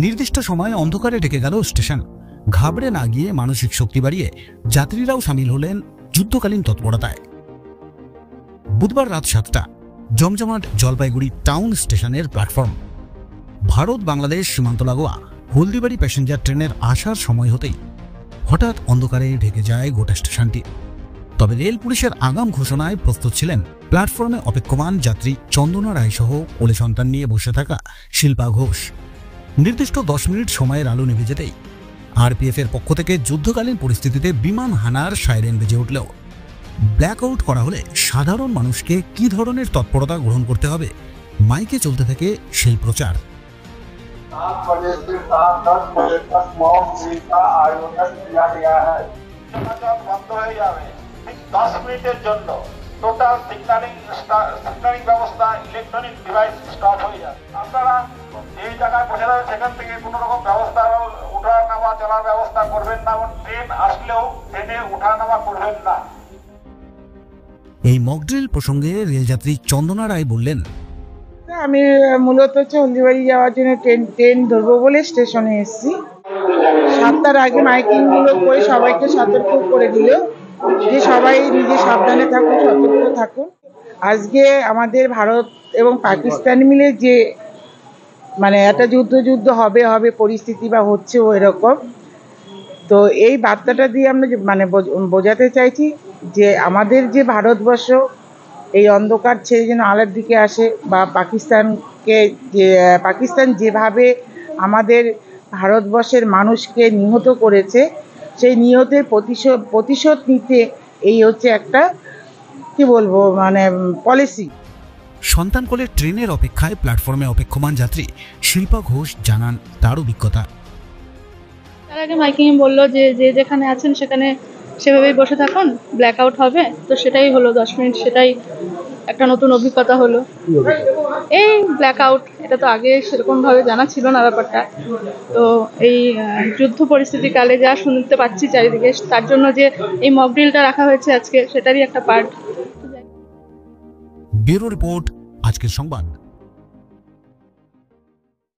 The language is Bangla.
নির্দিষ্ট সময়ে অন্ধকারে ঢেকে গেল স্টেশন। ঘাবড়ে না গিয়ে মানসিক শক্তি বাড়িয়ে যাত্রীরাও সামিল হলেন যুদ্ধকালীন তৎপরতায়। বুধবার রাত 7টা জমজমাট জলপাইগুড়ি টাউন স্টেশনের প্ল্যাটফর্ম। ভারত বাংলাদেশ সীমান্ত লাগোয়া হলদিবাড়ি প্যাসেঞ্জার ট্রেনের আসার সময় হতেই হঠাৎ অন্ধকারে ঢেকে যায় গোটা স্টেশনটি। তবে রেল পুলিশের আগাম ঘোষণায় প্রস্তুত ছিলেন প্ল্যাটফর্মে অপেক্ষমান যাত্রী চন্দনা রায় সহ কোলে সন্তান নিয়ে বসে থাকা শিল্পা ঘোষ। নির্দিষ্ট 10 মিনিট সময়ের আলো নেমে যেতেই আরপিএফ এর পক্ষ থেকে যুদ্ধকালীন পরিস্থিতিতে বিমান হানার সাইরেন বেজে উঠলেও ব্ল্যাক আউট করা হলে সাধারণ মানুষকে কি ধরনের তৎপরতা গ্রহণ করতে হবে, মাইকে চলতে থাকে সেই প্রচার। 7 बजे से 10 बजे तक मॉक ड्रिल का आयोजन किया गया है। চলাচল বন্ধ হয়ে যাবে 10 মিনিটের জন্য। টোটাল সিগন্যালিং ব্যবস্থা, ইলেকট্রনিক ডিভাইস স্টপ হয়ে যাবে। আপনারা এই জায়গায় পৌঁছে যাবেন, সেখান থেকে কোনো রকম ব্যবস্থা ওঠা নামা চলার ব্যবস্থা করবেন না, এবং ট্রেন আসলেও ট্রেনে ওঠা নামা করবেন না। এই মকড্রিল প্রসঙ্গে রেলযাত্রী চন্দনা রায় বললেন, আমি মূলত হচ্ছে হলদিবাড়ি যাওয়ার জন্য ট্রেন ধরবো বলে স্টেশনে এসেছি। 7টার আগে মাইকিং গুলো করে সবাইকে সতর্ক করে দিল যে সবাই নিজে সাবধানে থাকুন, সতর্ক থাকুন। আজকে আমাদের ভারত এবং পাকিস্তান মিলে যে একটা যুদ্ধ হবে পরিস্থিতি বা হচ্ছে এরকম, তো এই বার্তাটা দিয়ে আমরা বোঝাতে চাইছি যে আমাদের যে ভারতবর্ষ এই অন্ধকার ছেড়ে যেন আলোর দিকে আসে, বা পাকিস্তান যেভাবে আমাদের ভারতবর্ষের মানুষকে নিহত করেছে, সেই নিহতের প্রতিশোধ নিতে এই হচ্ছে একটা পলিসি। সন্তান কোলে ট্রেনের অপেক্ষায় প্ল্যাটফর্মে অপেক্ষমান যাত্রী শিল্পা ঘোষ জানান তার অভিজ্ঞতা। তার আগে মাইকিং বললো যে যেখানে আছেন সেখানে সেভাবেই বসে থাকুন, ব্ল্যাক আউট হবে। তো সেটাই হলো 10 মিনিট, সেটাই একটা নতুন অভিজ্ঞতা হলো। এই ব্ল্যাক আউট, এটা তো আগে সেরকমভাবে জানা ছিল না ব্যাপারটা। তো এই যুদ্ধ পরিস্থিতিকালে যা শুনতে পাচ্ছি চারিদিকে, তার জন্য যে এই মক ড্রিলটা রাখা হয়েছে আজকে, সেটারই একটা পার্ট। ব্যুরো রিপোর্ট, আজকের সংবাদ।